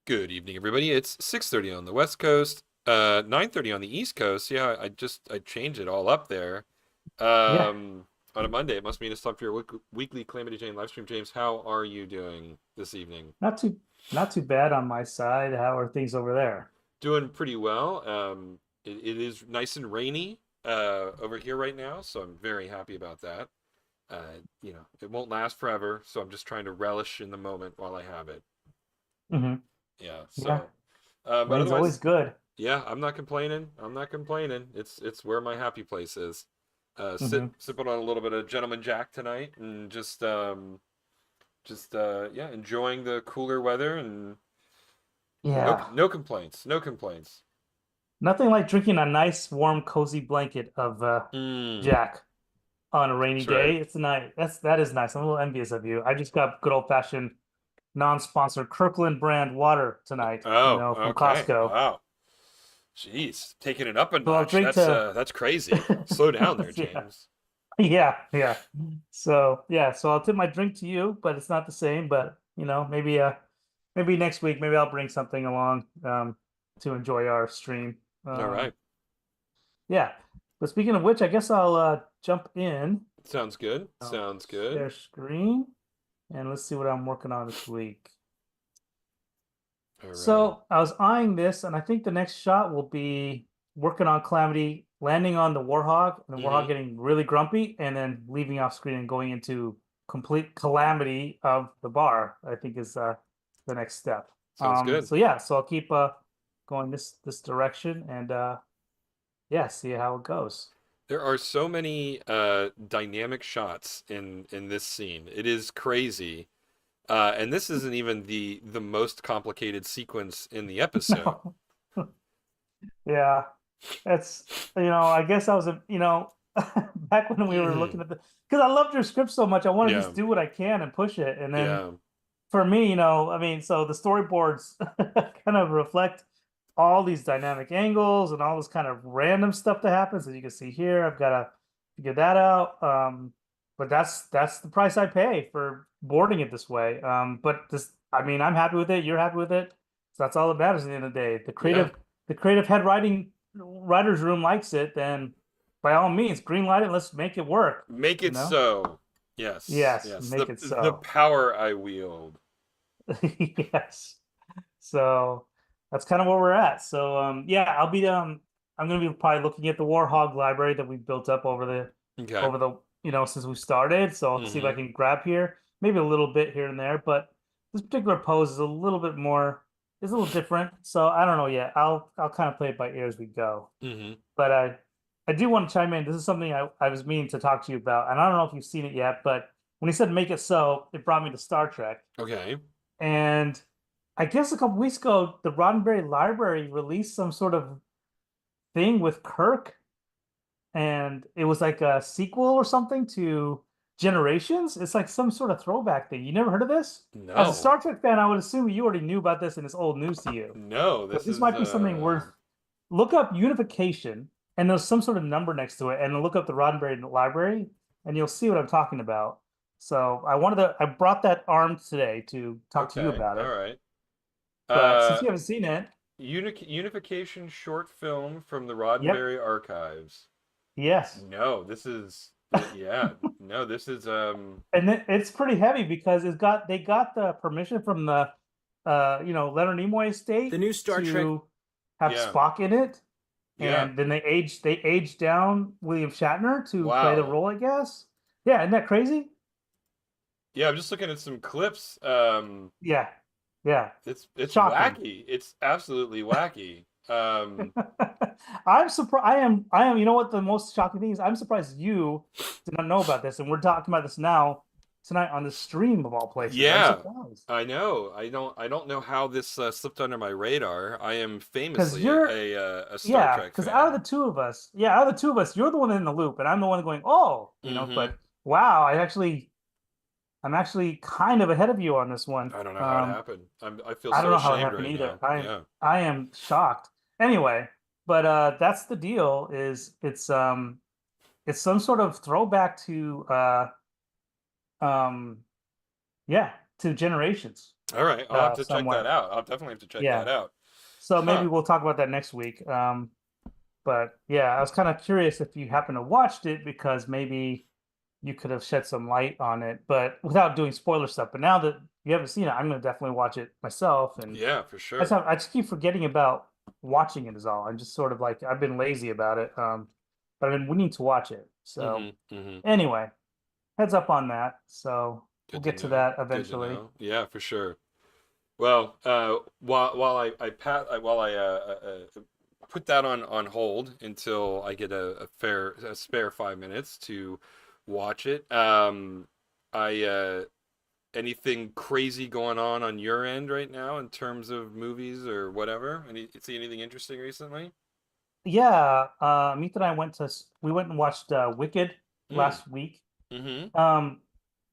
Good evening, everybody. It's 6:30 on the West Coast, 9:30 on the East Coast. Yeah, I changed it all up there. Yeah, On a Monday, it must mean it's time for your weekly Calamity Jane live stream. James, how are you doing this evening? not too not too bad on my side. How are things over there? Doing pretty well. It is nice and rainy over here right now, so I'm very happy about that. It won't last forever, so I'm just trying to relish in the moment while I have it. Hmm. Yeah. Yeah, But rain's always otherwise, good. yeah, I'm not complaining. I'm not complaining. It's where my happy place is. Hmm. Sipping on a little bit of Gentleman Jack tonight, and yeah, enjoying the cooler weather, and Yeah, no complaints. No complaints. nothing like drinking a nice, warm, cozy blanket of Mm, Jack on a rainy that's right. day. It's nice. That is nice. I'm a little envious of you. I just got good old-fashioned, non-sponsored Kirkland brand water tonight. Oh, From okay. Costco. Wow. Jeez, taking it up a So I'll notch. drink to. That's crazy. Slow down there, Yeah. James. Yeah. So I'll tip my drink to you, but it's not the same. But maybe next week, maybe I'll bring something along to enjoy our stream. All right. Yeah. But speaking of which, I guess I'll jump in. Sounds good. I'll Sounds good. share screen and let's see what I'm working on this week. All right. So I was eyeing this, and I think the next shot will be working on Calamity, landing on the Warhog, and the Warhog Mm-hmm. getting really grumpy, and then leaving off screen and going into complete calamity of the bar. I think is the next step. Sounds good. So I'll keep going this direction, and yeah, see how it goes. There are so many dynamic shots in this scene. It is crazy. And this isn't even the most complicated sequence in the episode. No, yeah, that's I guess I was back when we were looking at the because I loved your script so much, I want to Yeah. just do what I can and push it, and then Yeah. for me, I mean, so the storyboards kind of reflect all these dynamic angles and all this kind of random stuff that happens. As you can see here, I've got to figure that out. But that's the price I pay for boarding it this way. But this, I mean, I'm happy with it. You're happy with it. So that's all that matters at the end of the day. Yeah. The creative head writers room likes it, then by all means, green light it. Let's make it work. Make You it know? so. Yes. Yes, Yes. make it The so. power I wield. Yes. So that's kind of where we're at. So yeah, I'm gonna be probably looking at the Warhog library that we built up Okay. over the since we started. So I'll see if I Mm-hmm. can grab here, maybe a little bit here and there, but this particular pose is a little bit more is a little different. So I don't know yet. I'll kind of play it by ear as we go. Mm-hmm. But I do want to chime in. This is something I was meaning to talk to you about, and I don't know if you've seen it yet, but when he said make it so, it brought me to Star Trek. Okay. And I guess a couple weeks ago, the Roddenberry Library released some sort of thing with Kirk, and it was like a sequel or something to Generations. It's like some sort of throwback thing. You never heard of this? As a No. Star Trek fan, I would assume you already knew about this and it's old news to you. No. But This this is might be something worth look up unification and there's some sort of number next to it and look up the Roddenberry Library and you'll see what I'm talking about. So I brought that armed today to talk to you okay. about All it. right. But since Uh you haven't seen it, Unification short film from the yep, Roddenberry archives. yes. No, yeah. No, this is And it's pretty heavy because they got the permission from the Leonard Nimoy The estate new Star Trek. to have yeah. Spock in it. Yeah. And then they aged down William Shatner to play the Wow. role, I guess. Yeah, isn't that crazy? Yeah, I'm just looking at some clips. Yeah. Yeah. It's Shocking. wacky. It's absolutely wacky. I'm surprised. I am. You know what the most shocking thing is? I'm surprised you did not know about this, and we're talking about this now tonight on the stream of all places. I'm Yeah, surprised I know. I don't know how this slipped under my radar. I am because famously you're a Star yeah. Trek Because out of fan. the two of us, yeah, out of the two of us, you're the one in the loop, and I'm the one going, oh, Hmm. But wow, I'm actually kind of ahead of you on this one. I don't know how it happened. I feel I don't so know how it ashamed happened right either. now. Yeah. I am shocked. Anyway, but that's the deal. Is it's some sort of throwback to um yeah to Generations. All right, I'll have to check that somewhere. out. I'll definitely have to check Yeah. that out. So maybe Huh. we'll talk about that next week. But yeah, I was kind of curious if you happen to watched it because maybe you could have shed some light on it, but without doing spoiler stuff. But now that you haven't seen it, I'm gonna definitely watch it myself. And Yeah, for sure. I just keep forgetting about watching it is all. I'm just sort of like I've been lazy about it. But I've been wanting to watch it. So Mm-hmm. Mm-hmm. anyway, heads up on that. So we'll Good to get to know. that Good to eventually. know. Yeah, for sure. Well, while while I put that on hold until I get a spare 5 minutes to watch it. I anything crazy going on your end right now in terms of movies or whatever? See anything interesting recently? Yeah, Meet and I we went and watched Wicked Mm. last week. Mm-hmm. Um,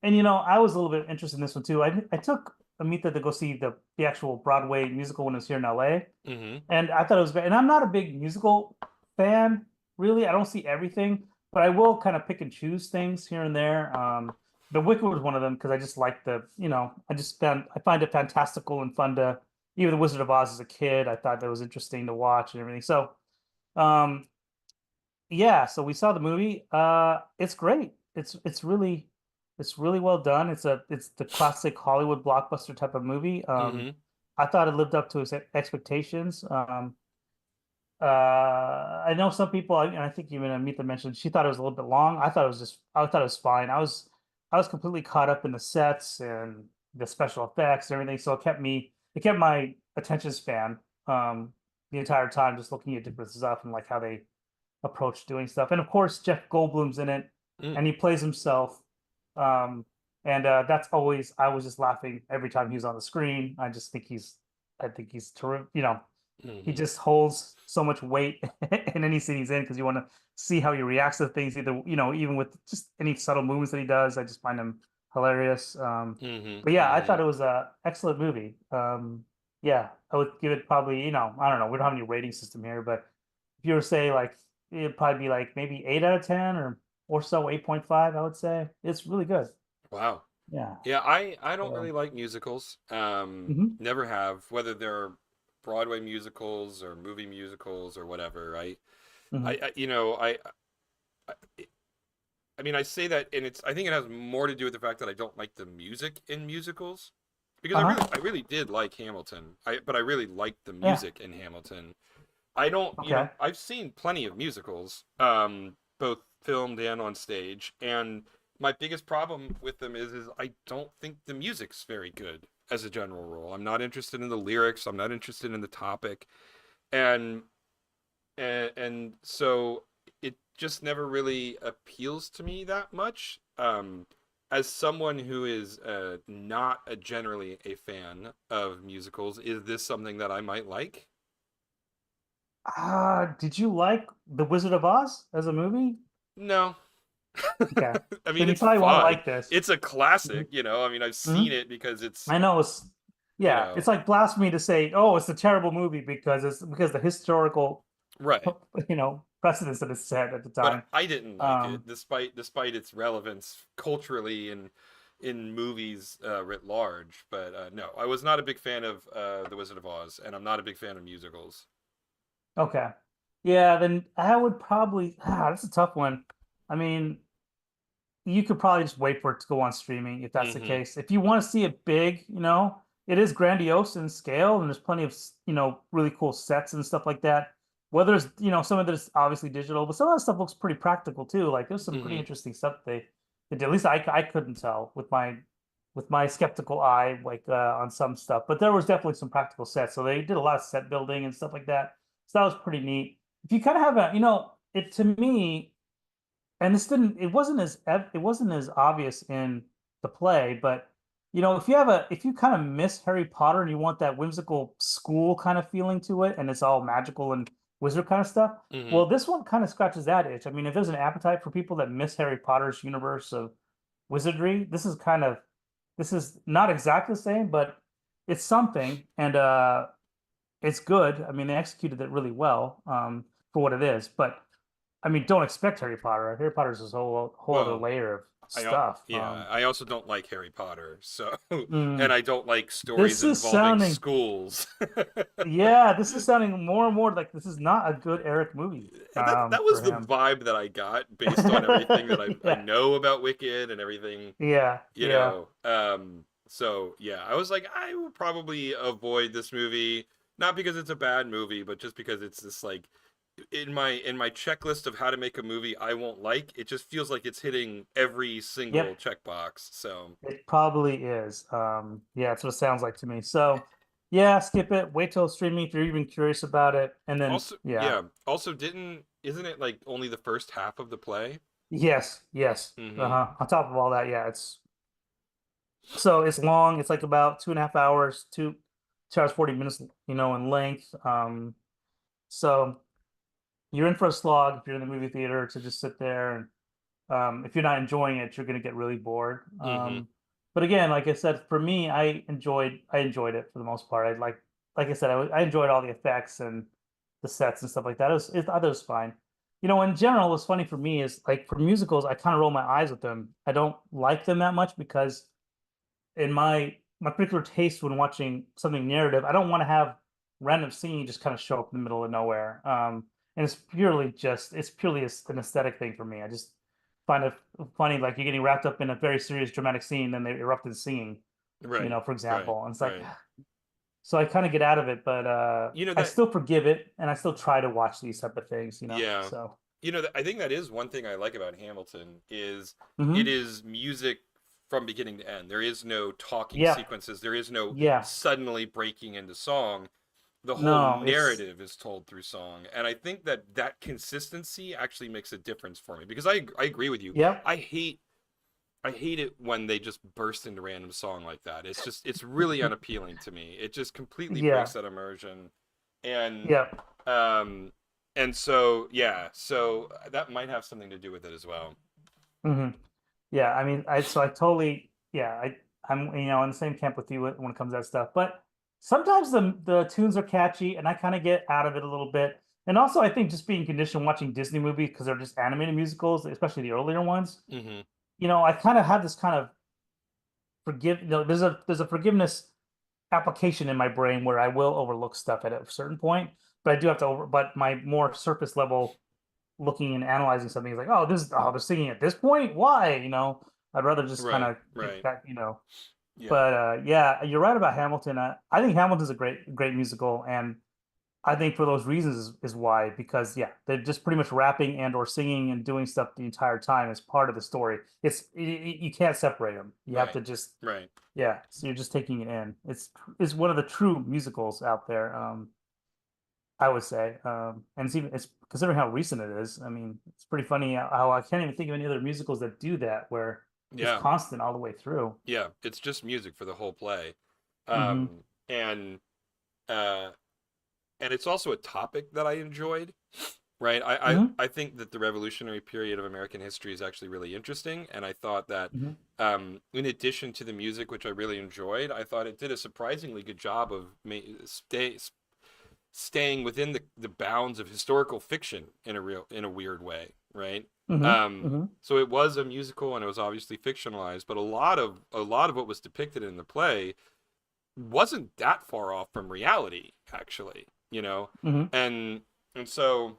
and I was a little bit interested in this one too. I took Amita to go see the actual Broadway musical when it was here in LA, Mm-hmm. and I thought it was great. And I'm not a big musical fan, really. I don't see everything, but I will kind of pick and choose things here and there. The Wicked was one of them because I just like I find it fantastical and fun to even the Wizard of Oz as a kid. I thought that was interesting to watch and everything. So, um, yeah, so we saw the movie. It's great. It's really well done. It's the classic Hollywood blockbuster type of movie. Mm-hmm. I thought it lived up to its expectations. I know some people, and I think even Amita mentioned she thought it was a little bit long. I thought it was fine. I was completely caught up in the sets and the special effects and everything. So it kept my attention span the entire time, just looking at different stuff and like how they approach doing stuff. And of course, Jeff Goldblum's in it, Mm. and he plays himself. Um, and that's always I was just laughing every time he was on the screen. I think he's terrific. He Mm-hmm. just holds so much weight in any scene he's in because you want to see how he reacts to things. Either even with just any subtle movements that he does, I just find him hilarious. Mm-hmm. But yeah, I Mm-hmm. thought it was a excellent movie. Yeah, I would give it probably I don't know. We don't have any rating system here, but if you were to say like it'd probably be like maybe 8 out of 10 or so, 8.5, I would say. It's really good. Wow. Yeah. Yeah, I don't So, really like musicals. mhm, Never have, whether they're Broadway musicals or movie musicals or whatever. mhm. I I, I mean, I say that, and I think it has more to do with the fact that I don't like the music in musicals, because Uh-huh. I really did like Hamilton. But I really liked the Yeah. music in Hamilton. I don't, Okay. I've seen plenty of musicals, both filmed and on stage, and my biggest problem with them is I don't think the music's very good as a general rule. I'm not interested in the lyrics. I'm not interested in the topic, and and so it just never really appeals to me that much. As someone who is not generally a fan of musicals, is this something that I might like? Did you like The Wizard of Oz as a movie? No. Okay. I mean, Then you it's probably won't fun. like this. It's a classic, Mhm. I mean, I've seen Mhm. it because it's, I know you yeah, know, it's like blasphemy to say, oh, it's a terrible movie because it's because the historical, right. precedents that it's set at the But time. I didn't like it, Um, despite its relevance culturally and in movies writ large. But no, I was not a big fan of The Wizard of Oz, and I'm not a big fan of musicals. okay. Yeah, then I would probably, that's a tough one. I mean, you could probably just wait for it to go on streaming if that's the Mm-hmm. case. If you want to see it big, it is grandiose in scale and there's plenty of, really cool sets and stuff like that. Whether it's, some of this obviously digital, but some of that stuff looks pretty practical too. Like there's some pretty Mm-hmm. interesting stuff they did. At least I couldn't tell with my skeptical eye, like on some stuff. But there was definitely some practical sets. So they did a lot of set building and stuff like that. So that was pretty neat. If you kind of have it to me, and it wasn't as obvious in the play, but if you kind of miss Harry Potter and you want that whimsical school kind of feeling to it and it's all magical and wizard kind of stuff, Mm-hmm. well, this one kind of scratches that itch. I mean, if there's an appetite for people that miss Harry Potter's universe of wizardry, this is not exactly the same, but it's something, and it's good. I mean, they executed it really well, for what it is, but I mean, don't expect Harry Potter. Harry Potter's this whole other Well, layer of stuff. Yeah, I also don't like Harry Potter, so and Mm, I don't like this stories is involving sounding, schools. yeah, this is sounding more and more like this is not a good Eric movie. That For was the him. vibe that I got based on everything that I Yeah, know about Wicked and everything, yeah, you yeah. know. So yeah, I was like, I will probably avoid this movie, not because it's a bad movie, but just because it's this like in my checklist of how to make a movie I won't like, it just feels like it's hitting every single Yep, checkbox. So it probably is. Yeah, that's what it sounds like to me. So, yeah, skip it. Wait till it's streaming if you're even curious about it, and then also, yeah, yeah, also didn't isn't it like only the first half of the play? yes, yes. Mm-hmm. Uh-huh. On top of all that, yeah, it's long. It's like about 2.5 hours, 2 hours 40 minutes, in length. So you're in for a slog if you're in the movie theater to just sit there and if you're not enjoying it, you're going to get really bored. Mm-hmm. But again, like I said, for me, I enjoyed it for the most part. Like I said, I enjoyed all the effects and the sets and stuff like that. I thought it was fine. In general, what's funny for me is like for musicals, I kind of roll my eyes with them. I don't like them that much because in my particular taste when watching something narrative, I don't want to have random singing just kind of show up in the middle of nowhere. And it's purely an aesthetic thing for me. I just find it funny, like you're getting wrapped up in a very serious dramatic scene, then they erupt in singing, Right, for right, example. And it's like, right. so I kind of get out of it, but You know I that, still forgive it, and I still try to watch these type of things. yeah. So, I think that is one thing I like about Hamilton is it hmm, is music from beginning to end. There is no talking yeah, sequences. There is no yeah, suddenly breaking into song. The whole no, it's narrative is told through song, and I think that that consistency actually makes a difference for me because I agree with you. yep, I hate I hate it when they just burst into random song like that. It's really unappealing to me. It just completely yeah, breaks that immersion. And yeah. um and so yeah, so that might have something to do with it as well. Hmm. Yeah, I mean, I totally, yeah, I'm in the same camp with you when it comes to that stuff. But sometimes the tunes are catchy, and I kind of get out of it a little bit. And also, I think just being conditioned watching Disney movies because they're just animated musicals, especially the earlier ones. Mhm. I kind of have this kind of there's a forgiveness application in my brain where I will overlook stuff at a certain point, but I do have to but my more surface level looking and analyzing something is like, they're singing at this point. Why? I'd rather just kind Right, of get right. back. Yeah. But yeah, you're right about Hamilton. I think Hamilton's a great musical, and I think for those reasons is why because yeah, they're just pretty much rapping and or singing and doing stuff the entire time as part of the story. You can't separate them. You have Right. to just Right. yeah. So you're just taking it in. It's one of the true musicals out there. I would say, and it's considering how recent it is. I mean, it's pretty funny how I can't even think of any other musicals that do that where it's Yeah. constant all the way through. Yeah, it's just music for the whole play. Hmm. And uh and it's also a topic that I enjoyed. Right. Hmm. I think that the revolutionary period of American history is actually really interesting. And I thought that, Hmm. in addition to the music, which I really enjoyed, I thought it did a surprisingly good job of staying within the bounds of historical fiction in a weird way. Right. Hmm. Hmm. So it was a musical and it was obviously fictionalized, but a lot of what was depicted in the play wasn't that far off from reality, actually. Hmm. And so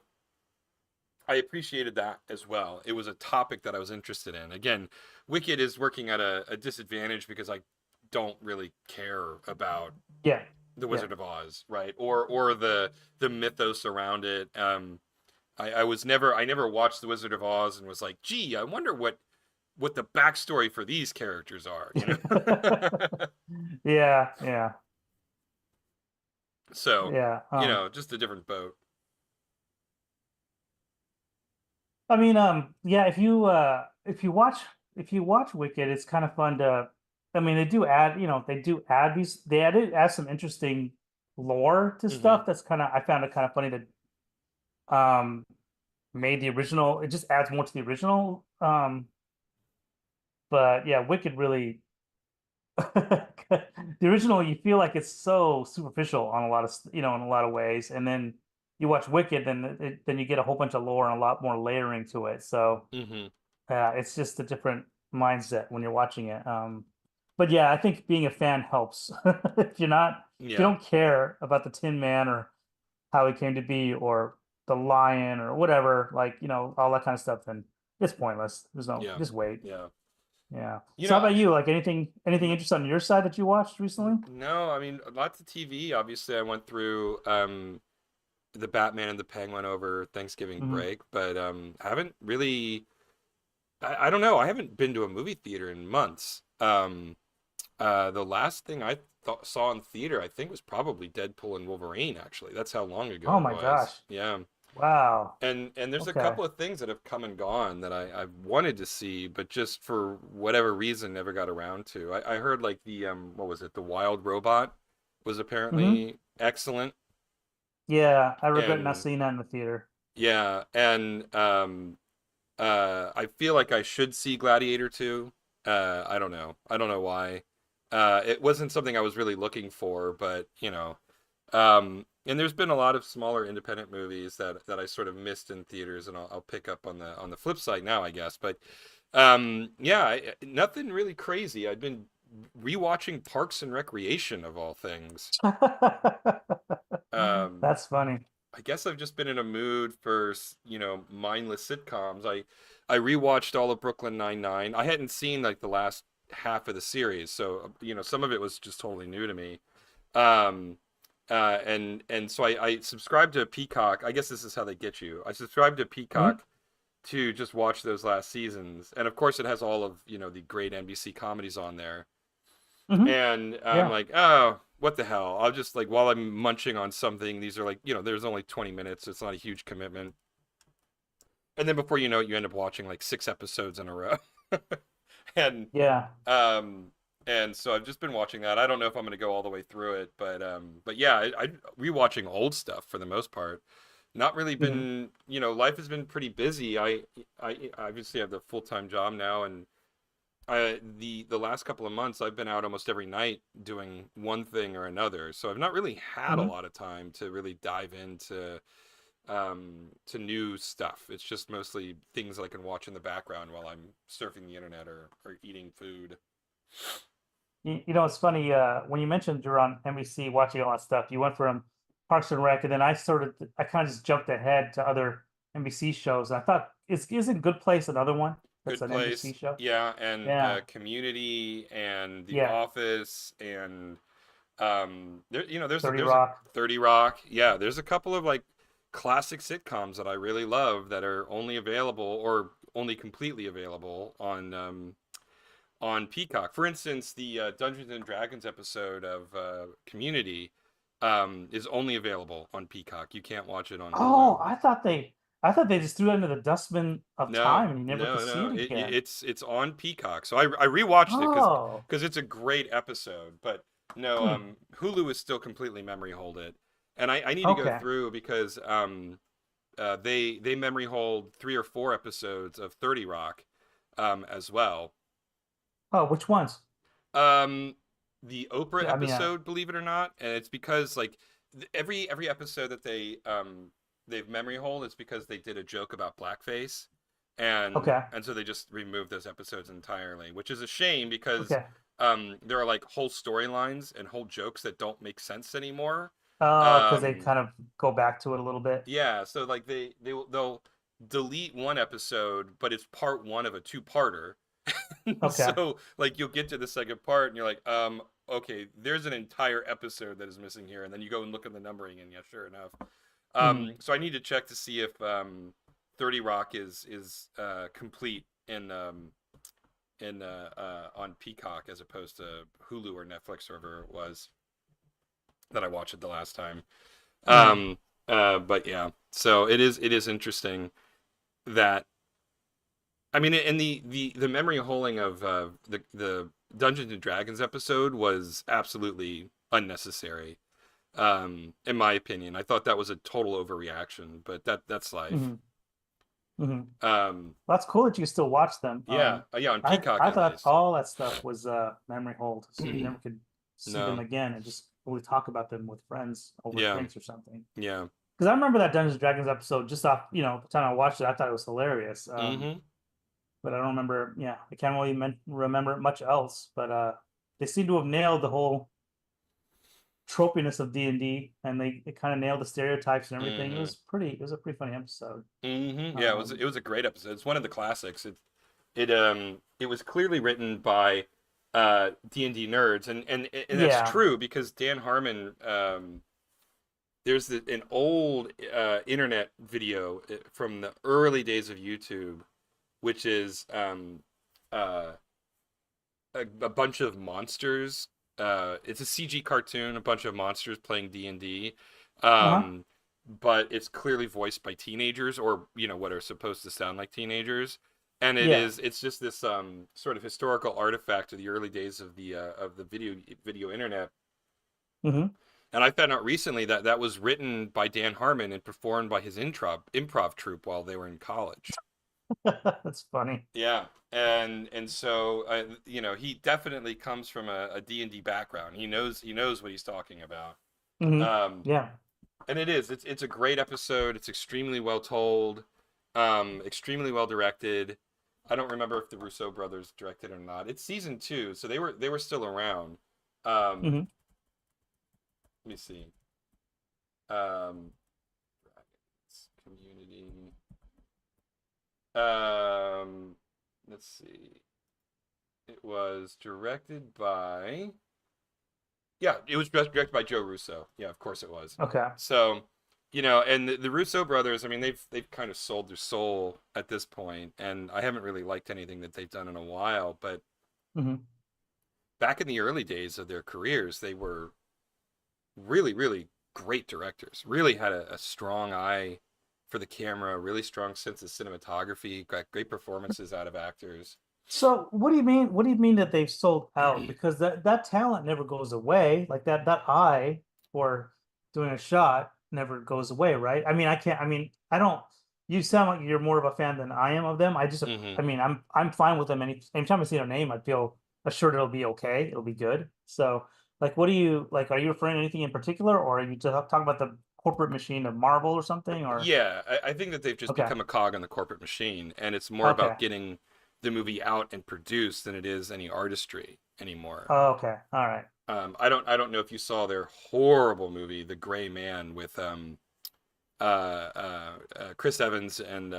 I appreciated that as well. It was a topic that I was interested in. Again, Wicked is working at a disadvantage because I don't really care about Yeah, the yeah. Wizard of Oz, right? Or the mythos around it. I never watched the Wizard of Oz and was like, gee, I wonder what the backstory for these characters are. Yeah, yeah, So, yeah. just a different boat. I mean, yeah. If you watch Wicked, it's kind of fun to. I mean, they add some interesting lore to Mm-hmm. stuff. I found it kind of funny that made the original. It just adds more to the original. But yeah, Wicked really the original. You feel like it's so superficial on a lot of in a lot of ways, and then you watch Wicked, then you get a whole bunch of lore and a lot more layering to it. So Mm-hmm. it's just a different. mindset when you're watching it. But yeah, I think being a fan helps. If you Yeah. don't care about the Tin Man or how he came to be or the lion or whatever, like, all that kind of stuff, then it's pointless. There's no, Yeah. just wait. Yeah. Yeah. You So how know, about you? Like anything n- interesting on your side that you watched recently? no, I mean, lots of TV. Obviously, I went through the Batman and the Penguin over Thanksgiving Hmm. break, but haven't really. I don't know. I haven't been to a movie theater in months. The last thing I saw in theater, I think, was probably Deadpool and Wolverine. Actually, that's how long ago Oh it my was. gosh. Yeah. Wow. And there's a Okay. couple of things that have come and gone that I've wanted to see, but just for whatever reason never got around to. I heard like the what was it? The Wild Robot was Hmm. apparently excellent. Yeah, I regret not And seeing that in the theater. yeah, and I feel like I should see Gladiator 2. I don't know. I don't know why. It wasn't something I was really looking for, but and there's been a lot of smaller independent movies that I sort of missed in theaters, and I'll pick up on the flip side now, I guess. But yeah, nothing really crazy. I've been rewatching Parks and Recreation of all things. Um, That's funny. I guess I've just been in a mood for mindless sitcoms. I rewatched all of Brooklyn Nine-Nine. I hadn't seen like the last half of the series, so some of it was just totally new to me. Um, and so I subscribed to Peacock. I guess this is how they get you. I subscribed to Hmm. Peacock to just watch those last seasons, and of course it has all of the great NBC comedies on there. Hmm. And I'm Yeah. like, oh, what the hell? I'll just like while I'm munching on something. These are like there's only 20 minutes. So it's not a huge commitment. And then before you know it, you end up watching like 6 episodes in a row. and Yeah. um and so I've just been watching that. I don't know if I'm gonna go all the way through it, but yeah, I rewatching old stuff for the most part. Not really Hmm. been, life has been pretty busy. I obviously have the full-time job now, and the last couple of months I've been out almost every night doing one thing or another. So I've not really had a Hmm. lot of time to really dive into to new stuff. It's just mostly things that I can watch in the background while I'm surfing the internet or eating food. It's funny, when you mentioned you're on NBC watching all that stuff, you went from Parks and Rec, and then I kind of just jumped ahead to other NBC shows. I thought, isn't Good Place another one that's Good an NBC Place, show? yeah, and Yeah. Community and The Yeah. Office and there's 30 there's a Rock. 30 Rock. Yeah, there's a couple of like classic sitcoms that I really love that are only available or only completely available on Peacock. For instance, the Dungeons and Dragons episode of Community is only available on Peacock. You can't watch it on Oh, Hulu. I thought they just threw it into the dustbin of No, time and you never could no, see no. it again. It's on Peacock. So I rewatched it Oh. because it's a great episode. But no, Hmm. Hulu is still completely memory hold it, and I need to go Okay. through because they memory hold 3 or 4 episodes of 30 Rock as well. Oh, which ones? Um, the Oprah I mean, episode, believe it or not, and it's because like every episode that they've memory hold is because they did a joke about blackface, okay. and so they just removed those episodes entirely, which is a shame because Okay. there are like whole storylines and whole jokes that don't make sense anymore. Oh, because they Um, kind of go back to it a little bit. yeah, so like they'll delete one episode, but it's part one of a two-parter. Okay. So like you'll get to the second part and you're like, okay, there's an entire episode that is missing here, and then you go and look at the numbering, and yeah, sure enough. Hmm. So I need to check to see if 30 Rock is complete in on Peacock as opposed to Hulu or Netflix or whatever it was that I watched it the last time. Hmm. Um, but yeah, so it is interesting that I mean, and the memory holding of the Dungeons and Dragons episode was absolutely unnecessary. In my opinion, I thought that was a total overreaction, but that's life. Hmm. Hmm. Um, That's cool that you still watch them. yeah, yeah, on I Peacock I at thought least. all that stuff was memory hold, so you never could see them No, again and just really talk about them with friends over yeah, drinks or something. yeah, Because I remember that Dungeons and Dragons episode just off, the time I watched it, I thought it was hilarious. mm-hmm, but I don't remember. Yeah, I can't really remember much else. But they seem to have nailed the whole tropiness of D&D, and they kind of nailed the stereotypes and everything. It Mm-hmm. was pretty. It was a pretty funny episode. Mm-hmm. Yeah, Um, it was a great episode. It's one of the classics. It was clearly written by D&D nerds, and that's yeah. true because Dan Harmon there's an old internet video from the early days of YouTube, which is uh, a bunch of monsters. It's a CG cartoon, a bunch of monsters playing D&D, Uh-huh. um, but it's clearly voiced by teenagers, or what are supposed to sound like teenagers. And Yeah. it's just this sort of historical artifact of the early days of the video internet. Hmm. And I found out recently that that was written by Dan Harmon and performed by his improv troupe while they were in college. That's funny. Yeah, and so he definitely comes from a D&D background. He knows what he's talking about. Hmm. Um, Yeah. and it's a great episode. It's extremely well told, extremely well directed. I don't remember if the Russo brothers directed it or not. It's season 2, so they were still around. Hmm. Let me see. Um, Community. Um, let's see. It was directed by. Yeah, it was directed by Joe Russo. Yeah, of course it was. Okay. So, and the Russo brothers. I mean, they've kind of sold their soul at this point, and I haven't really liked anything that they've done in a while. But Hmm. back in the early days of their careers, they were really, really great directors. Really had a strong eye for the camera, really strong sense of cinematography, got great performances out of actors. So what do you mean? What do you mean that they've sold out? Because that talent never goes away. Like that eye for doing a shot never goes away, right? I mean, I can't. I mean, I don't. You sound like you're more of a fan than I am of them. I just. Hmm. I mean, I'm fine with them. Anytime I see their name, I feel assured it'll be okay. It'll be good. So, like, what do you like? Are you referring to anything in particular, or are you just talking about the corporate machine of Marvel or something? Or Yeah, I think that they've just okay, become a cog on the corporate machine, and it's more okay, about getting the movie out and produced than it is any artistry anymore. okay, all right. I don't know if you saw their horrible movie, The Gray Man, with Chris Evans and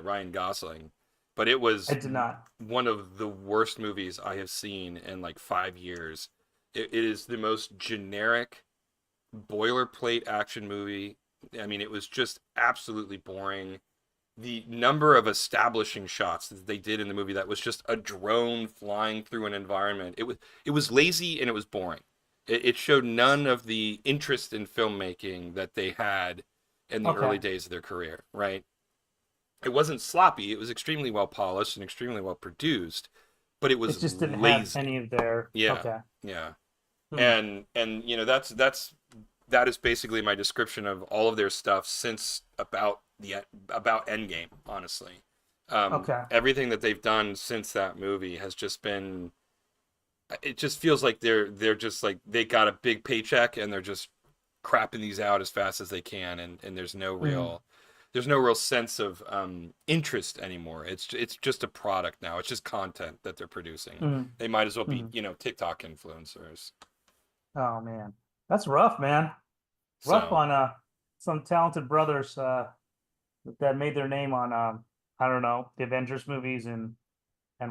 Ryan Gosling, but it I was did not. one of the worst movies I have seen in like 5 years. It is the most generic boilerplate action movie. I mean, it was just absolutely boring. The number of establishing shots that they did in the movie that was just a drone flying through an environment. It was lazy and it was boring. It showed none of the interest in filmmaking that they had in the early Okay. days of their career, right? It wasn't sloppy. It was extremely well polished and extremely well produced, but it It was just didn't have lazy. any of their. Yeah, Okay. yeah. Hmm. And that is basically my description of all of their stuff since about Endgame, honestly. Okay. Everything that they've done since that movie has just been. It just feels like they're just like they got a big paycheck and they're just crapping these out as fast as they can, and Hmm. there's no real sense of interest anymore. It's just a product now. It's just content that they're producing. Hmm. They might as well be Hmm. TikTok influencers. Oh man, that's rough, man. Rough So on some talented brothers that made their name on I don't know, the Avengers movies and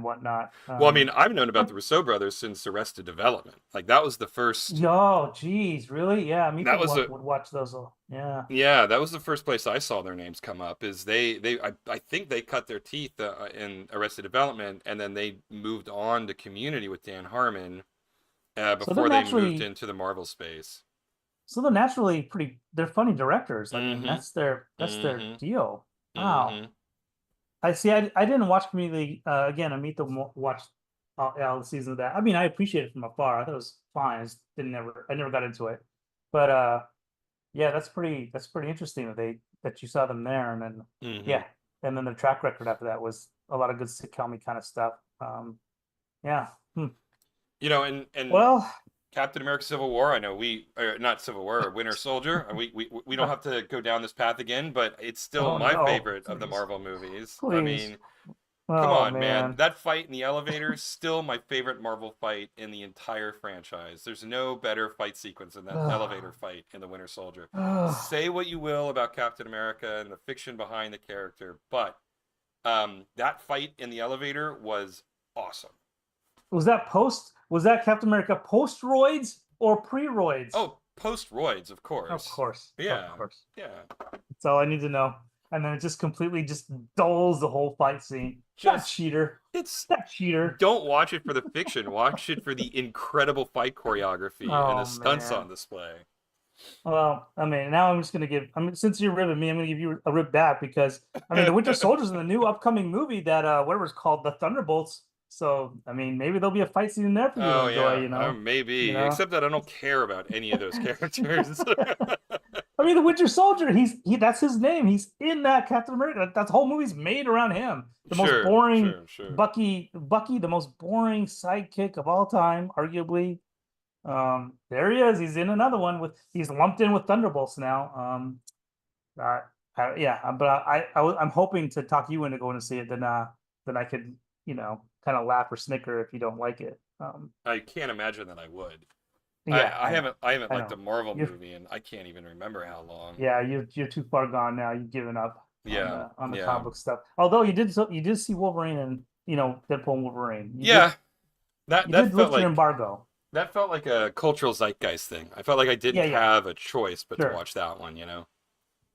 whatnot. well, I mean, I've known about the Russo brothers since Arrested Development. Like that was the first. Yo, geez, really? Yeah, That Mika was a would watch those. Yeah. Yeah, that was the first place I saw their names come up. Is I think they cut their teeth in Arrested Development, and then they moved on to Community with Dan Harmon So they're before they moved naturally into the Marvel space. so they're naturally pretty. They're funny directors. I mean, Mm-hmm. that's their Mm-hmm. deal. Wow. Mm-hmm. I see. I didn't watch Community again. I meet the watch all the season of that. I mean, I appreciate it from afar. I thought it was fine. I just didn't never. I never got into it. But yeah, that's pretty interesting that you saw them there, and then Mm-hmm. yeah, and then their track record after that was a lot of good sitcom kind of stuff. Yeah. Hmm. And Well, Captain America: Civil War. I know not Civil War, Winter Soldier. We don't have to go down this path again, but it's still oh my no, favorite of the please, Marvel movies. I please. mean, Come Oh on, man. man. That fight in the elevator is still my favorite Marvel fight in the entire franchise. There's no better fight sequence than that elevator fight in The Winter Soldier. Say what you will about Captain America and the fiction behind the character, but that fight in the elevator was awesome. Was that Captain America post roids or pre roids? Oh, post roids, of Of course. course. Of Yeah, course. yeah. That's all I need to know. And then it just completely just dulls the whole fight scene. That Just cheater. it's That cheater. don't watch it for the fiction. Watch it for the incredible fight choreography and the Oh stunts man. on display. Well, I mean, now I'm just gonna give. I mean, since you're ribbing me, I'm gonna give you a rib back because I mean, the Winter Soldier's in the new upcoming movie that whatever it's called, the Thunderbolts. So I mean, maybe there'll be a fight scene in there for you to Oh enjoy. yeah, You maybe. know. Except that I don't care about any of those characters. I mean, the Winter Soldier. That's his name. He's in that Captain America. That whole movie's made around him. The most Sure, boring sure, sure. Bucky, the most boring sidekick of all time, arguably. There he is. He's in another one with. He's lumped in with Thunderbolts now. Uh, yeah, but I'm hoping to talk you into going to see it. Then I could kind of laugh or snicker if you don't like it. I can't imagine that I would. Yeah, I haven't I liked a know. Marvel You're movie and I can't even remember how long. Yeah, you're too far gone now. You've given up Yeah, on the yeah. comic book stuff. Although you did see Wolverine and Deadpool and Wolverine. Yeah, You did lift your embargo. that felt like a cultural zeitgeist thing. I felt like I Yeah, didn't yeah, have a choice but to sure, watch that one, you know.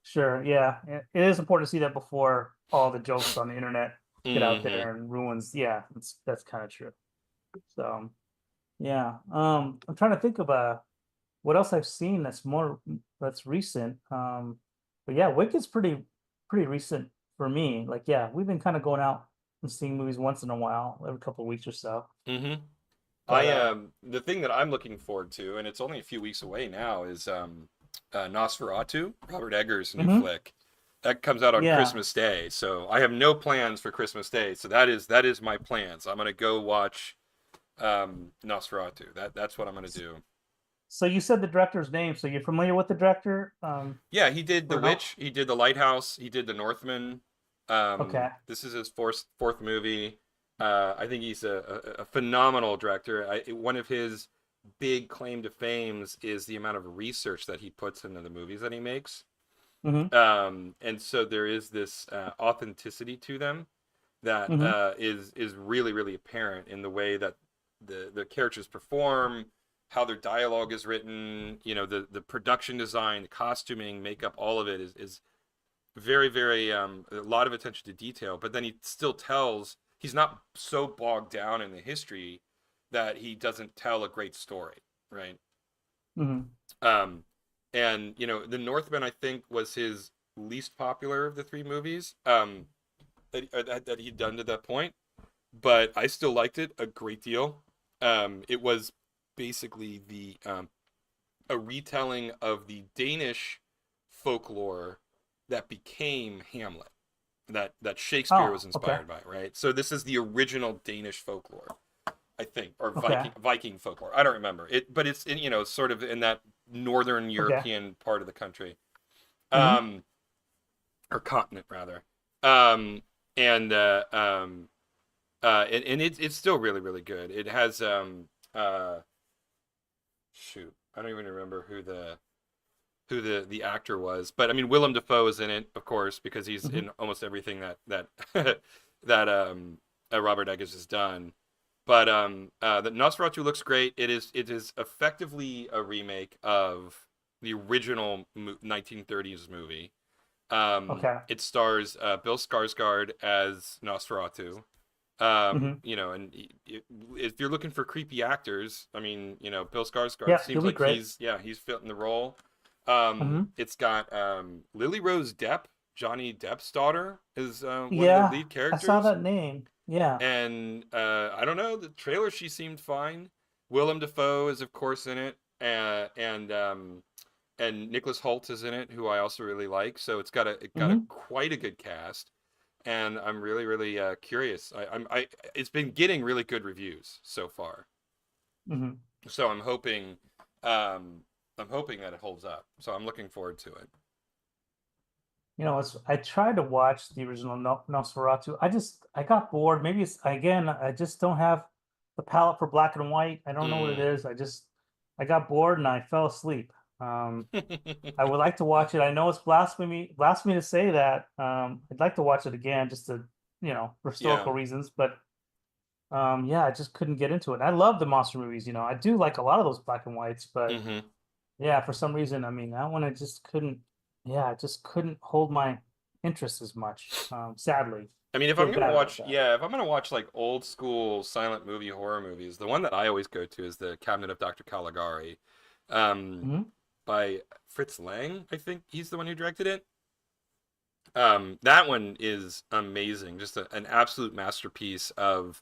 sure, yeah. It is important to see that before all the jokes on the internet get out Hmm. there and ruins. Yeah, that's kind of true. So yeah, I'm trying to think of what else I've seen that's recent. But yeah, Wicked's pretty recent for me. Like, yeah, we've been kind of going out and seeing movies once in a while, every couple of weeks or so. Hmm. But The thing that I'm looking forward to, and it's only a few weeks away now, is Nosferatu, Robert Eggers' new mhm, flick. That comes out on yeah. Christmas Day, so I have no plans for Christmas Day. So that is my plans. I'm gonna go watch Nosferatu. That's what I'm gonna do. So you said the director's name, so you're familiar with the director? Yeah, he did The Or no? Witch, he did The Lighthouse, he did The Northman. Okay. This is his fourth movie. I think he's a phenomenal director. One of his big claim to fame is the amount of research that he puts into the movies that he makes. Mm-hmm. And so there is this authenticity to them that Mm-hmm. is really really apparent in the way that the characters perform, how their dialogue is written, the production design, the costuming, makeup, all of it is very very a lot of attention to detail. But then he still tells he's not so bogged down in the history that he doesn't tell a great story, right? Mm-hmm. Um, and the Northman I think was his least popular of the three movies that he'd done to that point, but I still liked it a great deal. It was basically the a retelling of the Danish folklore that became Hamlet, that Shakespeare was Oh, okay. inspired by, right? So this is the original Danish folklore, I think, or Okay. Viking folklore. I don't remember it, but it's sort of in that northern Okay. European part of the country, Mm-hmm. um, or continent rather, um, and and it's still really really good. It has shoot, I don't even remember who the actor was, but I mean Willem Dafoe is in it, of course, because he's Mm-hmm. in almost everything that that Robert Eggers has done. But the Nosferatu looks great. It is effectively a remake of the original 1930s movie. Okay. It stars Bill Skarsgård as Nosferatu. Mm-hmm. And if you're looking for creepy actors, I mean, Bill Skarsgård Yeah, he'll seems be like great. he's fitting the role. Mm-hmm. It's got Lily Rose Depp, Johnny Depp's daughter, is one of the Yeah, lead I saw characters, that name. Yeah. and I don't know, the trailer she seemed fine. Willem Dafoe is of course in it, and Nicholas Hoult is in it, who I also really like. So it got a Mm-hmm. quite a good cast, and I'm really really curious. It's been getting really good reviews so far, Mm-hmm. so I'm hoping that it holds up. So I'm looking forward to it. I tried to watch the original Nosferatu. I got bored. Maybe it's again, I just don't have the palette for black and white. I don't know what it Mm. is. I got bored and I fell asleep. I would like to watch it. I know it's blasphemy to say that. I'd like to watch it again just to, for Yeah. historical reasons, but yeah, I just couldn't get into it. I love the monster movies, I do like a lot of those black and whites, but Hmm. yeah, for some reason, I mean, that one I just couldn't, yeah, I just couldn't hold my interest as much. Sadly, I mean, if I'm feel gonna bad about watch, that. yeah, if I'm gonna watch like old school silent movie horror movies, the one that I always go to is the Cabinet of Dr. Caligari, um, Hmm. by Fritz Lang. I think he's the one who directed it. That one is amazing, just an absolute masterpiece of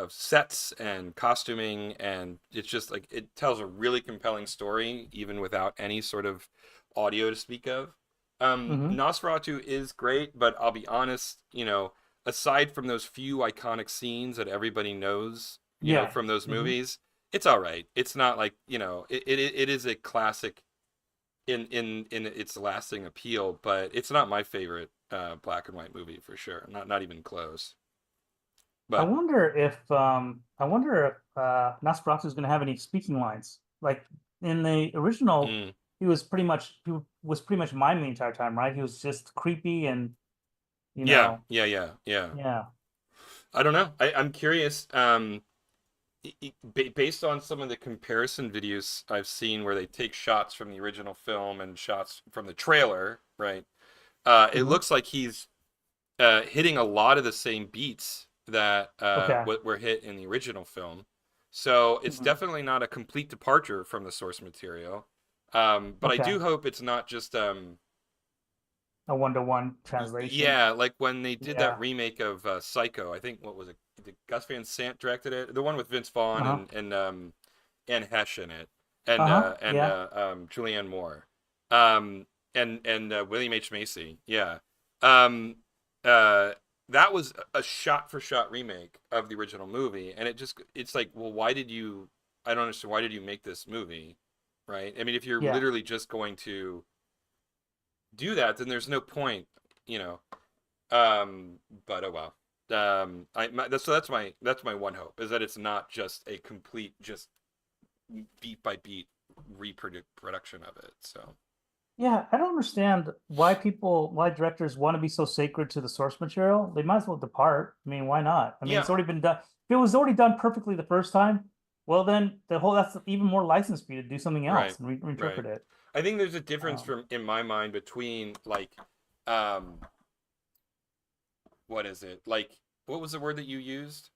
sets and costuming, and it's just like it tells a really compelling story even without any sort of audio to speak of. Hmm. Nosferatu is great, but I'll be honest, aside from those few iconic scenes that everybody knows, Yeah. from those Hmm. movies, it's all right. It's not like, it is a classic in its lasting appeal, but it's not my favorite black and white movie for sure. Not even close. But I wonder if Nosferatu is going to have any speaking lines. Like in the original, mm, he was pretty much miming the entire time, right? He was just creepy and you yeah, know, yeah, yeah, yeah. yeah. I don't know. I'm curious. Based on some of the comparison videos I've seen where they take shots from the original film and shots from the trailer, right? It Hmm. looks like he's hitting a lot of the same beats that Okay. were hit in the original film. So it's Hmm. definitely not a complete departure from the source material. But I Okay. do hope it's not just A one-to-one translation. yeah, like when they did that Yeah. remake of Psycho. I think what was it? Gus Van Sant directed it? The one with Vince Vaughn Uh-huh. and Anne Hesh in it, and Uh-huh. Yeah. Julianne Moore, um, and William H Macy. Yeah, um, uh, that was a shot-for-shot remake of the original movie, and it's like, well, why did you? I don't understand. Why did you make this movie? Right? I mean, if you're Yeah. literally just going to do that, then there's no point, you know. But oh well. That's my one hope is that it's not just a complete just beat by beat reproduction of it. So Yeah, I don't understand why directors want to be so sacred to the source material. They might as well depart. I mean, why not? I mean, yeah, it's already been done. If it was already done perfectly the first time, well, then that's even more license for you to do something right, else and right. reinterpret it. I think there's a difference Um, from in my mind between like um what is it? Like what was the word that you used?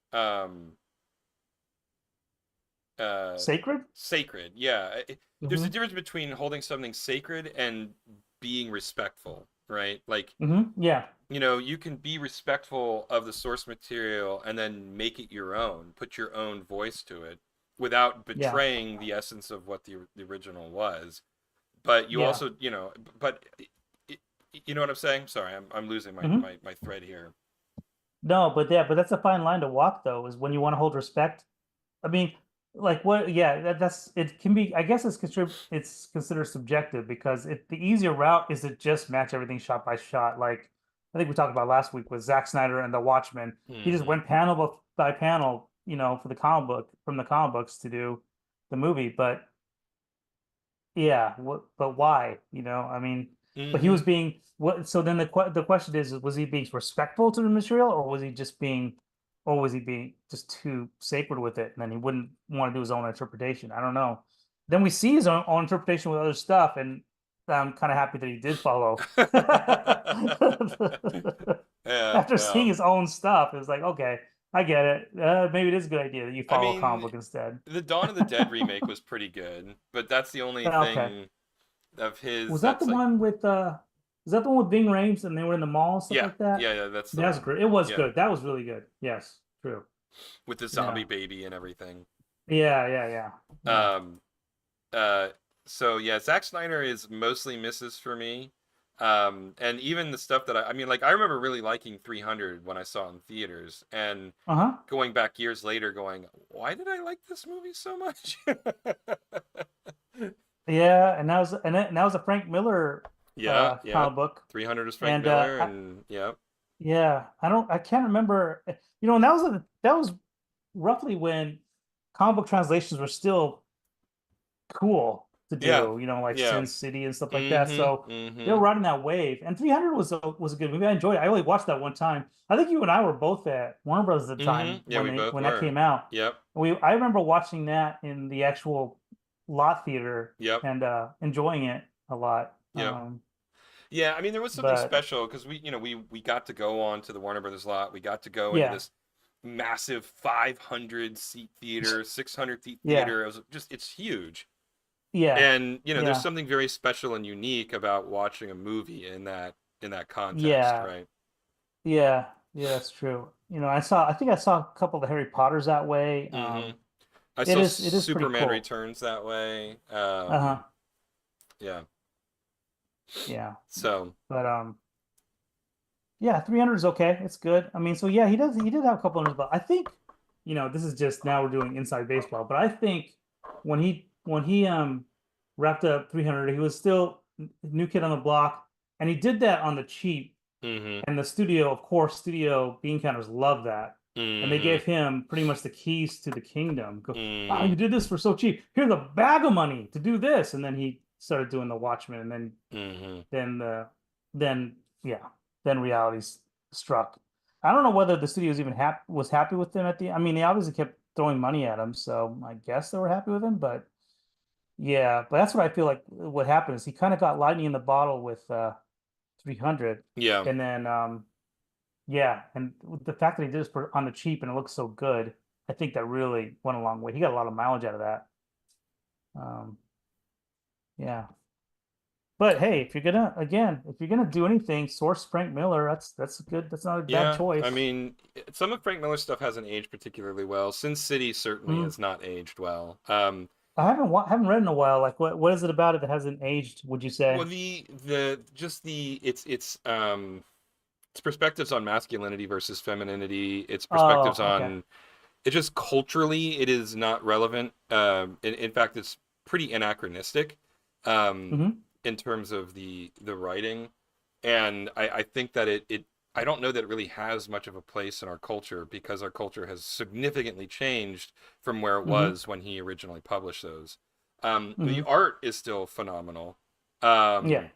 Uh Sacred? Sacred. Yeah. There's a Hmm. difference between holding something sacred and being respectful, right? Like Hmm. Yeah. you can be respectful of the source material and then make it your own, put your own voice to it without Yeah. betraying the essence of what the original was. But you Yeah. also, but you know what I'm saying? Sorry, I'm losing my, Hmm. my, my thread here. No, but that's a fine line to walk though, is when you want to hold respect. I mean, like what? Yeah, that's it can be. I guess it's considered subjective because the easier route is to just match everything shot by shot. Like I think we talked about last week with Zack Snyder and The Watchmen. He just Hmm. went panel by panel, for the comic book from the comic books to do the movie. But yeah, but why? I mean, but he Hmm. was being what? So then the question is, was he being respectful to the material, or was he being just too sacred with it, and then he wouldn't want to do his own interpretation? I don't know. Then we see his own interpretation with other stuff, and I'm kind of happy that he did follow. Yeah, After yeah. seeing his own stuff, it was like, okay, I get it. Maybe it is a good idea that you I follow a comic mean, book instead. the Dawn of the Dead remake was pretty good, but that's the only Okay. thing of his Was that the that's like, one with was that the one with Ving Rhames and they were in the mall and stuff yeah, like that? yeah, yeah, that's the That's one. great. It was Yeah, good. That was really good. Yes, true. with the zombie Yeah. baby and everything. Yeah, yeah, yeah. Yeah. Um, uh, so yeah, Zack Snyder is mostly misses for me. And even the stuff that I mean, like I remember really liking 300 when I saw it in theaters, and Uh-huh. going back years later, going, why did I like this movie so much? Yeah, and that was a Frank Miller. Yeah, yeah. comic book. 300 is Frank And Miller, and yeah. yeah, I can't remember. And that was roughly when comic book translations were still cool to Yeah. do, like Yeah. Sin City and stuff like that. So Mm-hmm. they were Mm-hmm. riding that wave. And 300 was a good movie. I enjoyed it. I only watched that one time. I think you and I were both at Warner Brothers at the time Mm-hmm. Yeah, we both when that were. came out. Yep. I remember watching that in the actual lot theater Yep. and enjoying it a lot. Yep. Yeah, I mean there was something But special because we got to go on to the Warner Brothers lot. We got to go into yeah, this massive 500 seat theater, 600 seat yeah, theater. It was just it's huge. yeah, And there's yeah, something very special and unique about watching a movie in that context, yeah, right? yeah, that's true. I think I saw a couple of the Harry Potters that way. Mm-hmm. I saw It is pretty Superman cool. Returns that way. Uh-huh. Yeah. Yeah. So, But yeah, 300 is okay. It's good. I mean, so yeah, he did have a couple hundred, but I think, this is just now we're doing inside baseball, but I think when he wrapped up 300, he was still new kid on the block, and he did that on the cheap. mm-hmm. And the studio, of course, studio bean counters love that. And they Mm-hmm. gave him pretty much the keys to the kingdom. Go, wow, Mm-hmm. you did this for so cheap. Here's a bag of money to do this. And then he started doing the Watchmen, and Mm-hmm. then then yeah, then reality struck. I don't know whether the studio was happy with him at the. I mean, they obviously kept throwing money at him, so I guess they were happy with him. But yeah, but that's what I feel like. What happened is he kind of got lightning in the bottle with 300, Yeah. and then yeah, and the fact that he did this on the cheap and it looks so good, I think that really went a long way. He got a lot of mileage out of that. Um, yeah. But hey, if you're gonna do anything, source Frank Miller. That's good. That's not a bad Yeah. I choice. mean, some of Frank Miller's stuff hasn't aged particularly well. Sin City certainly Mm. has not aged well. I haven't read in a while. Like, what is it about it that hasn't aged? Would you Well, say? the just the its perspectives on masculinity versus femininity, its perspectives Oh, okay. on it just culturally it is not relevant. In fact, it's pretty anachronistic um, Mm-hmm. in terms of the writing, and I think that it I don't know that it really has much of a place in our culture because our culture has significantly changed from where it Mm-hmm. was when he originally published those. The Mm-hmm. art is still phenomenal. Yeah. Um,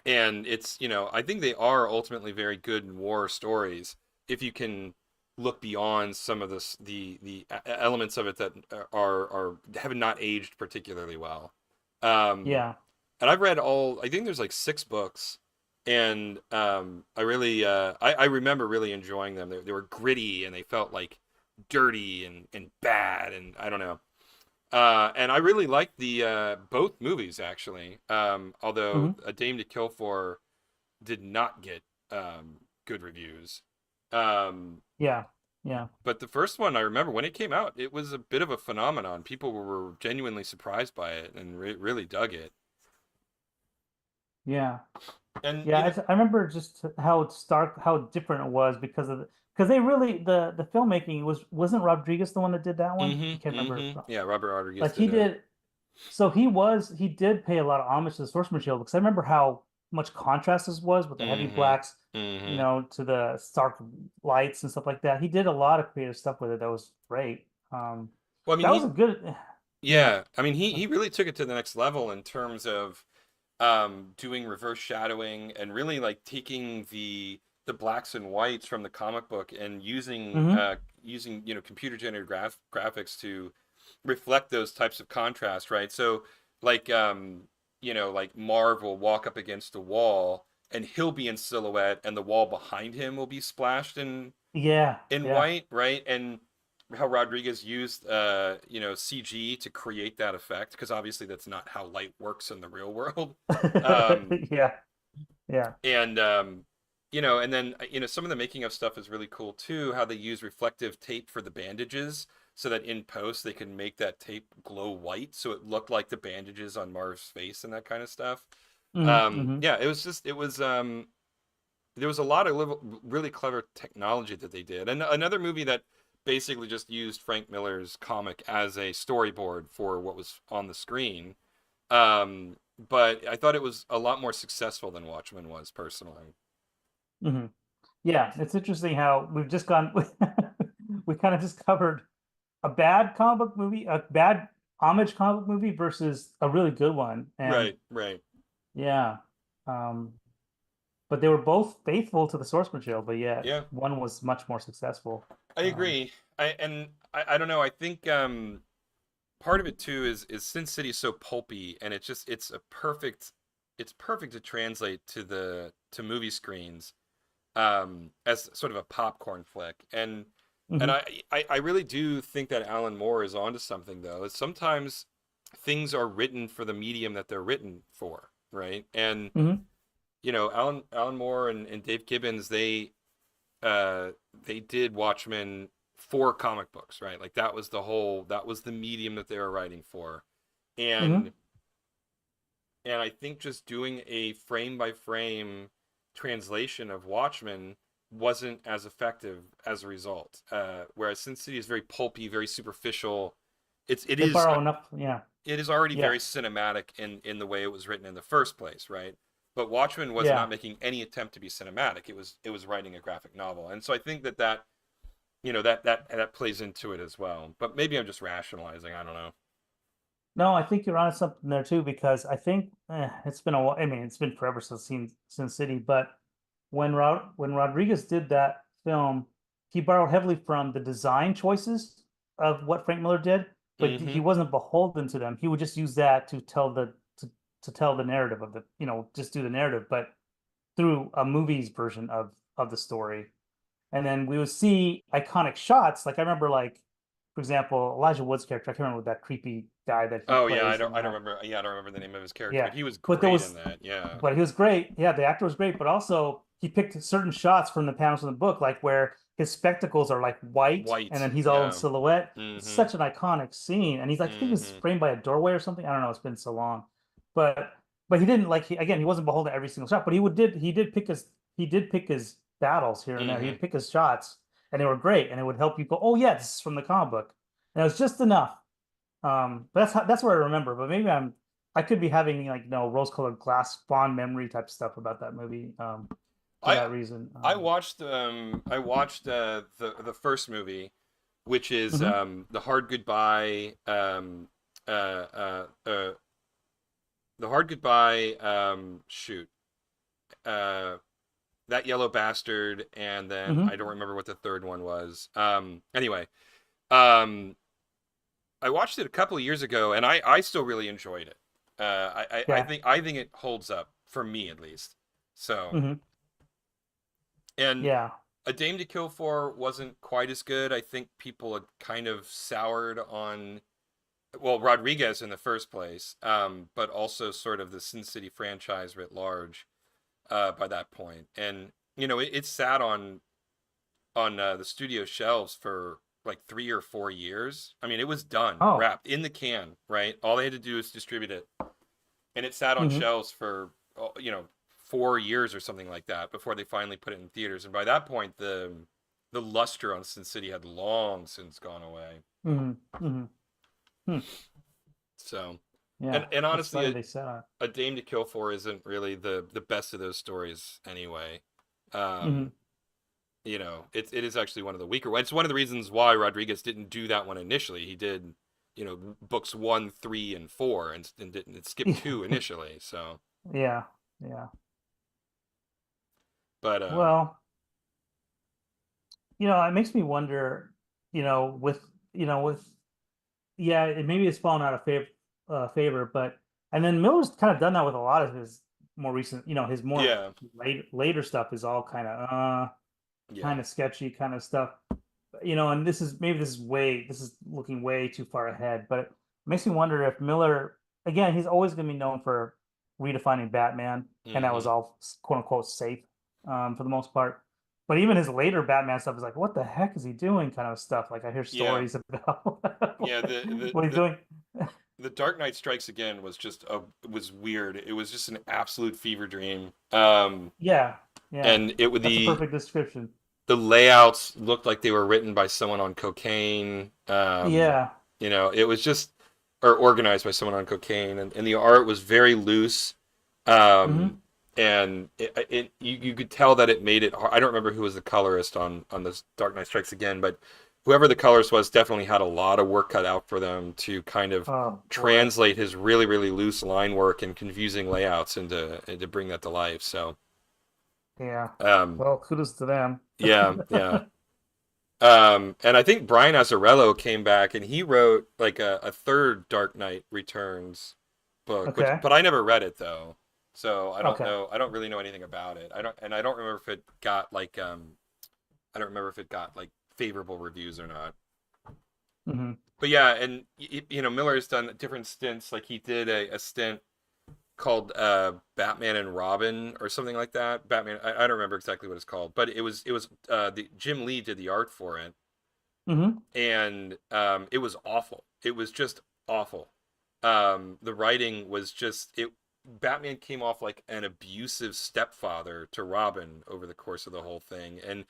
and it's I think they are ultimately very good war stories if you can look beyond some of the elements of it that are have not aged particularly well. um Yeah. and I've read all, I think there's like 6 books, and I really I remember really enjoying them. They were gritty and they felt like dirty and bad, and I don't know. And I really liked the both movies actually. Although Mm-hmm. A Dame to Kill For did not get good reviews. Um, Yeah. Yeah. but the first one, I remember when it came out, it was a bit of a phenomenon. People were genuinely surprised by it and really dug it. Yeah. And Yeah, I remember just how different it was because they really the filmmaking wasn't Rodriguez the one that did that one? I can't remember. yeah, Robert Rodriguez Like did it. he did pay a lot of homage to the source material because I remember how much contrast this was with the heavy Mm-hmm. blacks, Mm-hmm. to the stark lights and stuff like that. He did a lot of creative stuff with it that was great. Well, I mean, That was a good, yeah. yeah, I mean, he really took it to the next level in terms of doing reverse shadowing and really like taking the blacks and whites from the comic book and Hmm. using computer generated graphics to reflect those types of contrast, right? So like like Marv will walk up against a wall and he'll be in silhouette and the wall behind him will be splashed Yeah, in yeah. white, right? And how Rodriguez used CG to create that effect because obviously that's not how light works in the real world. Um, Yeah, yeah. and and then some of the making of stuff is really cool too. How they use reflective tape for the bandages so that in post they can make that tape glow white so it looked like the bandages on Marv's face and that kind of stuff. Hmm. Hmm. Yeah, it was there was a lot of really clever technology that they did. And another movie that basically just used Frank Miller's comic as a storyboard for what was on the screen but I thought it was a lot more successful than Watchmen was personally. Hmm. Yeah, it's interesting how we've just gone. We kind of just covered a bad comic book movie, a bad homage comic book movie versus a really good one, and Right, right. yeah, um, but they were both faithful to the source material, but yet Yeah, one was much more successful. I Um, agree. I don't know. I think part of it too is Sin City is so pulpy, and it's perfect to translate to movie screens as sort of a popcorn flick. And mhm, I really do think that Alan Moore is onto something though. Is sometimes things are written for the medium that they're written for, right? And mhm, Alan Moore and Dave Gibbons, they did Watchmen for comic books, right? Like that was the medium that they were writing for. And mhm. and I think just doing a frame by frame translation of Watchmen wasn't as effective as a result. Whereas Sin City is very pulpy, very superficial. It's it They is borrow enough, yeah, it is already yeah, very cinematic in the way it was written in the first place, right? But Watchmen was not yeah. making any attempt to be cinematic. It was writing a graphic novel, and so I think that plays into it as well. But maybe I'm just rationalizing. I don't know. No, I think you're on something there too, because I think it's been a while. I mean, it's been forever since Sin City, but when Rodriguez did that film, he borrowed heavily from the design choices of what Frank Miller did, but he Mm-hmm. wasn't beholden to them. He would just use that to tell the narrative of just do the narrative, but through a movie's version of the story. And then we would see iconic shots. Like I remember, like for example, Elijah Wood's character. I can't remember that creepy guy that he Oh yeah, plays in I don't that. remember. Yeah, I don't remember the name of his character, Yeah, but he was but there great in was, that. Yeah. but he was great. Yeah, the actor was great, but also he picked certain shots from the panels in the book, like where his spectacles are like white and White. then he's all in Yeah. silhouette. It's Mm-hmm. such an iconic scene, and he's like, I think he's Mm-hmm. framed by a doorway or something. I don't know. It's been so long, but he didn't like again. He wasn't beholden to every single shot, but he did pick his battles here and there. Mm-hmm. He'd pick his shots, and they were great, and it would help you go, oh yeah, this is from the comic book, and it was just enough. But that's what I remember. But maybe I could be having like rose-colored glass fond memory type stuff about that movie. For I that reason. I watched the first movie, which is Mhm, the Hard Goodbye uh, uh, uh, the Hard Goodbye shoot uh that yellow bastard, and then I mhm. don't remember what the third one was. Anyway, um I watched it a couple of years ago, and I still really enjoyed it. Yeah. I think it holds up for me at least. So, Mhm. and Yeah. A Dame to Kill For wasn't quite as good. I think people had kind of soured on, well, Rodriguez in the first place, but also sort of the Sin City franchise writ large by that point. And it sat on the studio shelves for like 3 or 4 years. I mean, it was done, Oh. wrapped in the can, right? All they had to do was distribute it, and it sat on Mhm. shelves for 4 years or something like that before they finally put it in theaters. And by that point, the luster on Sin City had long since gone away. Mhm. Mhm. Hmm. So, Yeah. and That's honestly, funny they said on. a Dame to Kill For isn't really the best of those stories anyway. Um, Mhm. it is actually one of the weaker ones. It's one of the reasons why Rodriguez didn't do that one initially. He did, books 1, 3, and 4, and didn't skip two initially. So, Yeah. Yeah. but Well, it makes me wonder, with with yeah, maybe it's fallen out of favor, but and then Miller's kind of done that with a lot of his more recent, his more yeah, later stuff is all yeah, kind of sketchy kind of stuff. And this is looking way too far ahead, but it makes me wonder if Miller, again, he's always going to be known for redefining Batman, and that was hmm all quote unquote safe, for the most part. But even his later Batman stuff is like, what the heck is he doing? Kind of stuff. Like I hear yeah, stories about yeah. The what he's the doing. the Dark Knight Strikes Again was weird. It was just an absolute fever dream. Yeah, yeah, And it would that's a perfect description. the layouts looked like they were written by someone on cocaine. Yeah. It was just or organized by someone on cocaine, and the art was very loose. Um, Hmm. and you could tell that it made it hard. I don't remember who was the colorist on this Dark Knight Strikes Again, but whoever the colorist was definitely had a lot of work cut out for them to kind of Oh boy. translate his really really loose line work and confusing layouts and to bring that to life. So Yeah. um, Well, kudos to them. yeah, yeah. And I think Brian Azzarello came back and he wrote like a third Dark Knight Returns book, which Okay. but I never read it though. So I don't Okay. know. I don't really know anything about it. I don't remember if it got like I don't remember if it got like favorable reviews or not. Hmm. But yeah, and Miller's done different stints. Like he did a stint called Batman and Robin or something like that. Batman. I don't remember exactly what it's called, but it was the Jim Lee did the art for it, Hmm. and it was awful. It was just awful. The writing was just it. Batman came off like an abusive stepfather to Robin over the course of the whole thing, and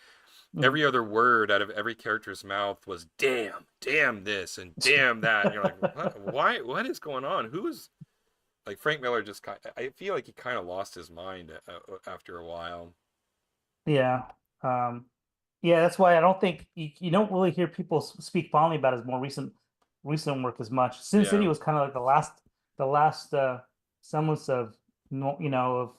Hmm. every other word out of every character's mouth was "damn, damn this," and "damn that." And you're like, "What? Why? What is going on? Who's like Frank Miller?" Just I feel like he kind of lost his mind after a while. Yeah. Um, yeah, that's why I don't think you don't really hear people speak fondly about his more recent work as much. Sin City Yeah. was kind of like the last semblance of no, of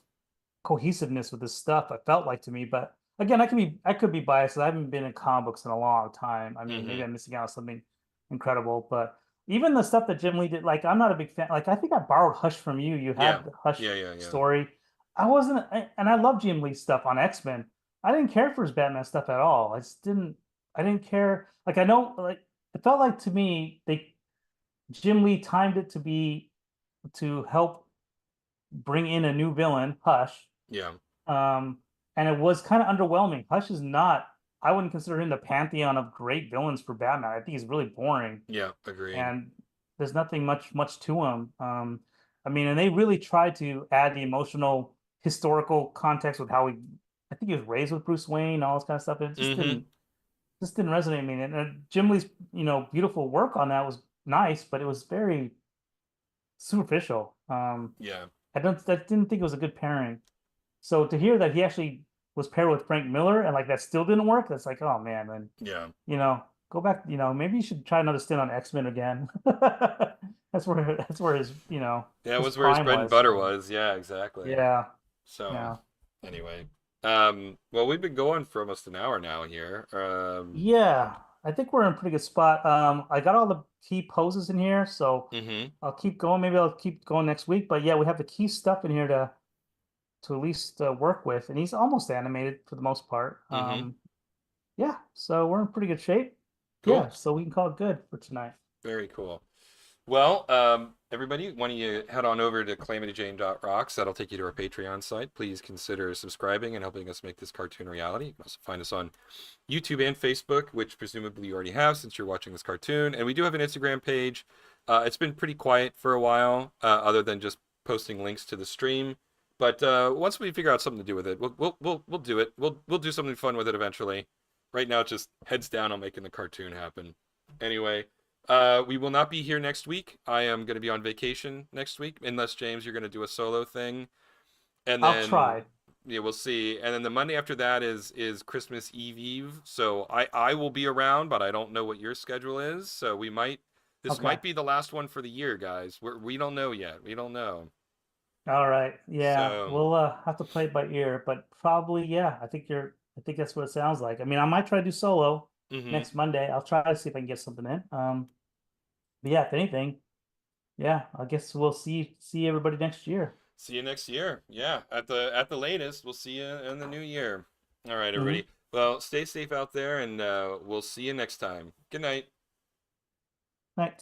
cohesiveness with this stuff. I felt like to me, but again, I could be biased. I haven't been in comic books in a long time. I mean, maybe Mm-hmm. I'm missing out on something incredible, but even the stuff that Jim Lee did, like I'm not a big fan. Like I think I borrowed Hush from you. You Yeah. had the Hush Yeah. Yeah. Yeah. story. And I love Jim Lee stuff on X-Men. I didn't care for his Batman stuff at all. I just didn't. I didn't care. Like I know, like it felt like to me they Jim Lee timed it to help bring in a new villain, Hush, Yeah. um, and it was kind of underwhelming. Hush is not. I wouldn't consider him the pantheon of great villains for Batman. I think he's really boring, Yeah. Agreed. and there's nothing much to him. I mean, and they really tried to add the emotional, historical context with how he. I think he was raised with Bruce Wayne, all this kind of stuff. It Mm-hmm. just didn't resonate with me. And Jim Lee's, beautiful work on that was nice, but it was very superficial. Yeah. I didn't think it was a good pairing. So to hear that he actually was paired with Frank Miller and like that still didn't work, that's like, oh man, then Yeah. go back, maybe you should try another stint on X-Men again. That's where his, That his was where his prime bread and was. butter was. Yeah. Exactly. Yeah, So yeah. anyway, well, we've been going for almost an hour now here. Yeah. I think we're in a pretty good spot. I got all the key poses in here, so Mm-hmm. I'll keep going. Maybe I'll keep going next week. But yeah, we have the key stuff in here to at least work with, and he's almost animated for the most part. Mm-hmm. Yeah, so we're in pretty good shape. Cool. Yeah, so we can call it good for tonight. Very cool. Well, everybody, why don't you head on over to calamityjane.rocks? That'll take you to our Patreon site. Please consider subscribing and helping us make this cartoon a reality. You can also find us on YouTube and Facebook, which presumably you already have since you're watching this cartoon. And we do have an Instagram page. It's been pretty quiet for a while, other than just posting links to the stream. But once we figure out something to do with it, we'll do it. We'll do something fun with it eventually. Right now, it's just heads down on making the cartoon happen. Anyway, we will not be here next week. I am going to be on vacation next week, unless James, you're going to do a solo thing, and I'll then try. yeah, we'll see. And then the Monday after that is Christmas Eve. So I will be around, but I don't know what your schedule is. So this Okay. might be the last one for the year, guys. We don't know yet. We don't know. All right. Yeah, So we'll have to play it by ear, but probably yeah. I think that's what it sounds like. I mean, I might try to do solo hmm next Monday. I'll try to see if I can get something in. But yeah, if anything, yeah, I guess we'll see everybody next year. see you next year. Yeah, at the latest, we'll see you in the new year. All right, Hmm. everybody. Well, stay safe out there, and we'll see you next time. Good night. Right.